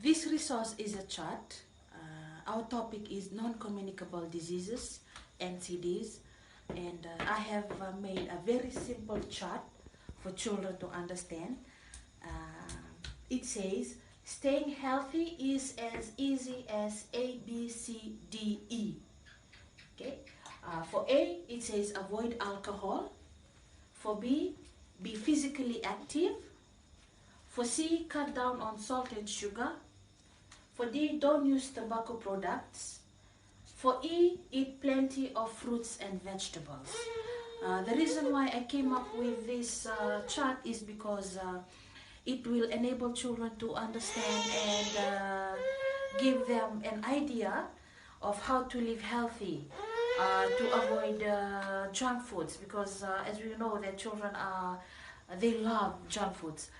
This resource is a chart. Our topic is non-communicable diseases, NCDs, and I have made a very simple chart for children to understand. It says, staying healthy is as easy as A, B, C, D, E. Okay. For A, it says avoid alcohol. For B, be physically active. For C, cut down on salt and sugar. For D, don't use tobacco products. For E, eat plenty of fruits and vegetables. The reason why I came up with this chart is because it will enable children to understand and give them an idea of how to live healthy, to avoid junk foods, because as we know that children are, they love junk foods.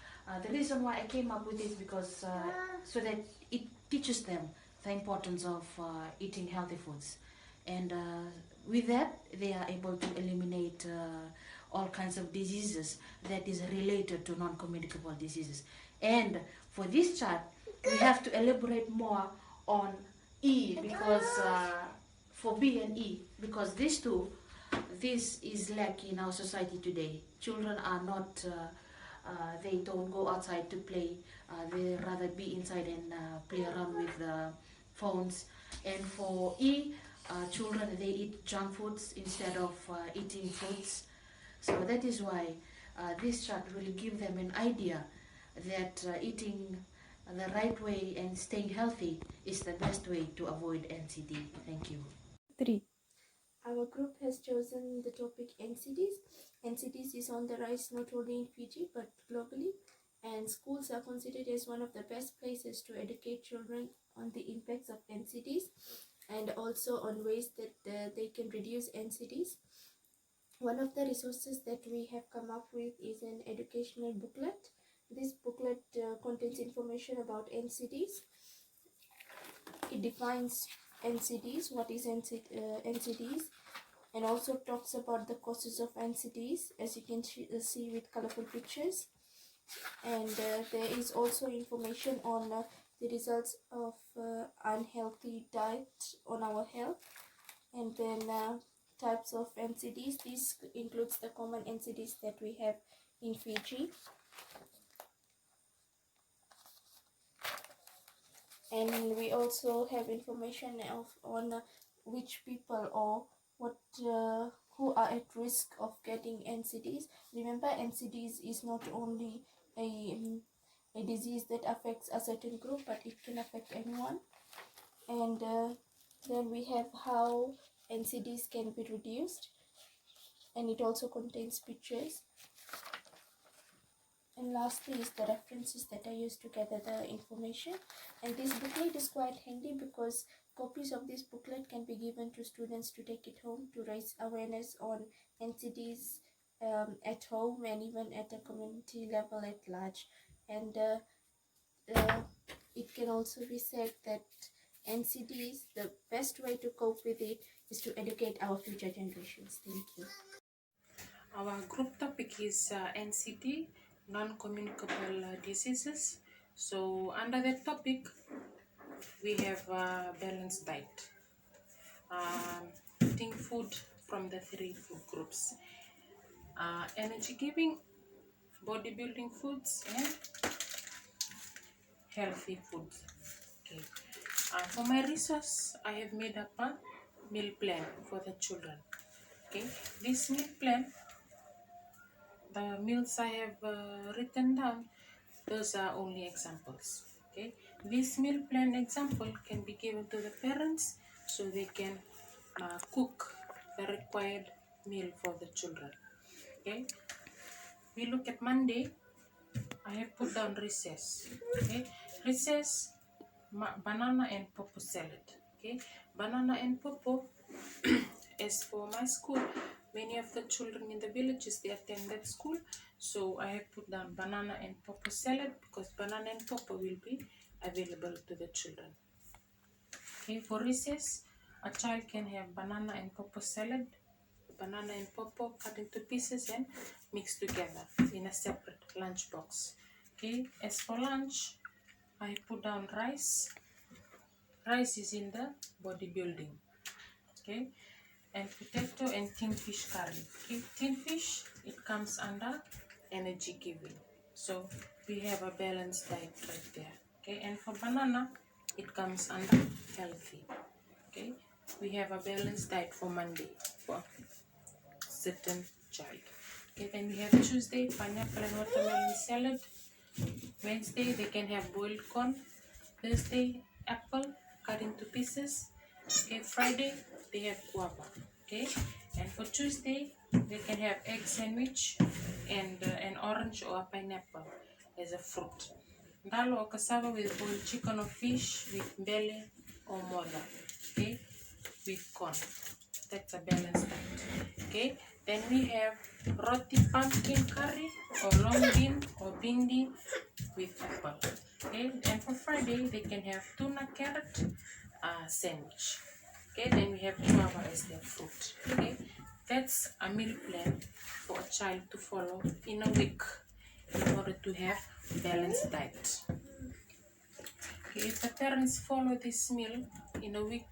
The reason why I came up with this because so that it teaches them the importance of eating healthy foods, and with that they are able to eliminate all kinds of diseases that is related to non-communicable diseases. And for this chart we have to elaborate more on E, because for B and E, because these two, this is lacking in our society today. Children are not they don't go outside to play. They rather be inside and play around with phones. And for E, children, they eat junk foods instead of eating fruits. So that is why this chart will give them an idea that eating the right way and staying healthy is the best way to avoid NCD. Thank you. 3. Our group has chosen the topic NCDs. NCDs is on the rise not only in Fiji but globally, and schools are considered as one of the best places to educate children on the impacts of NCDs and also on ways that they can reduce NCDs. One of the resources that we have come up with is an educational booklet. This booklet contains information about NCDs. It defines NCDs, what is NCDs, and also talks about the causes of NCDs, as you can see with colorful pictures. And there is also information on the results of unhealthy diet on our health, and then types of NCDs. This includes the common NCDs that we have in Fiji. And we also have information on which people or what who are at risk of getting NCDs. Remember, NCDs is not only a disease that affects a certain group, but it can affect anyone. And then we have how NCDs can be reduced, and it also contains pictures. And lastly is the references that I used to gather the information. And this booklet is quite handy because copies of this booklet can be given to students to take it home to raise awareness on NCDs at home and even at a community level at large. And it can also be said that NCDs, the best way to cope with it is to educate our future generations. Thank you. Our group topic is NCD, non-communicable diseases. So under that topic, we have balanced diet, eating food from the 3 food groups, energy giving, bodybuilding foods, and healthy foods. Okay. For my resource, I have made up a meal plan for the children. Okay, this meal plan, the meals I have written down, those are only examples. Okay, this meal plan example can be given to the parents so they can cook the required meal for the children. Okay, we look at Monday. I have put down recess. Okay, recess, banana and popo salad. Okay, banana and popo. As for my school, many of the children in the villages, they attend that school, so I have put down banana and popo salad because banana and popo will be available to the children. Okay, for recess, a child can have banana and popo salad, banana and popo cut into pieces and mixed together in a separate lunch box. Okay, as for lunch, I put down rice. Rice is in the bodybuilding. Okay, and potato and tin fish curry. Okay, tin fish, it comes under energy giving. So we have a balanced diet right there. Okay, and for banana, it comes under healthy. Okay, we have a balanced diet for Monday for certain child. Okay, then we have Tuesday, pineapple and watermelon salad. Wednesday, they can have boiled corn. Thursday, apple cut into pieces. Okay, Friday, they have guava. Okay, and for Tuesday, they can have egg sandwich and an orange or a pineapple as a fruit. Dal or cassava with boiled chicken or fish with belly or mola. Okay, with corn. That's a balanced diet. Okay, then we have roti pumpkin curry or long bean or bindi with apple. Okay, and for Friday they can have tuna carrot sandwich. Okay, then we have guava as their fruit. Okay, that's a meal plan for a child to follow in a week in order to have balanced diet. Okay, if the parents follow this meal in a week,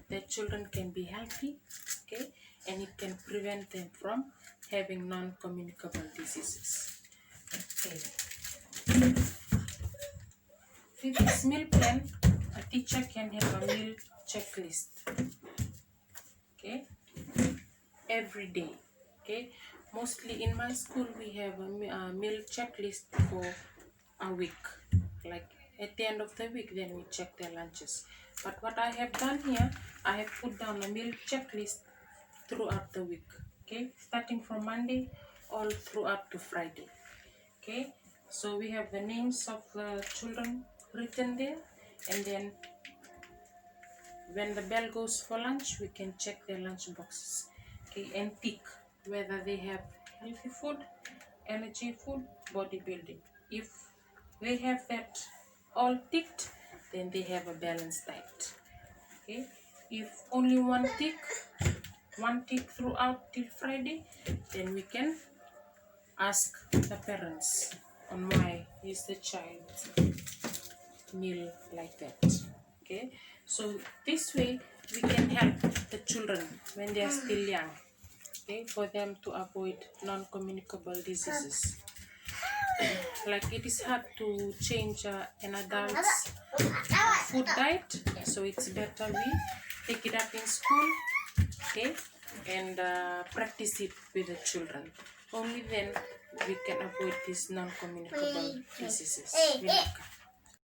their children can be healthy, okay, and it can prevent them from having non-communicable diseases. Okay. With this meal plan, a teacher can have a meal checklist, okay, every day. Okay, mostly in my school we have a meal checklist for a week. Like at the end of the week, then we check their lunches. But what I have done here, I have put down a meal checklist throughout the week. Okay, starting from Monday all throughout to Friday. Okay, so we have the names of the children written there, and then when the bell goes for lunch, we can check their lunch boxes. Okay, and tick whether they have healthy food, energy food, bodybuilding. If they have that all ticked, then they have a balanced diet. Okay, if only one tick throughout till Friday, then we can ask the parents on why is the child meal like that. Okay, so this way we can help the children when they are still young, okay, for them to avoid non-communicable diseases. Like it is hard to change an adult's food diet, so it's better we take it up in school, okay, and practice it with the children. Only then we can avoid these non-communicable diseases.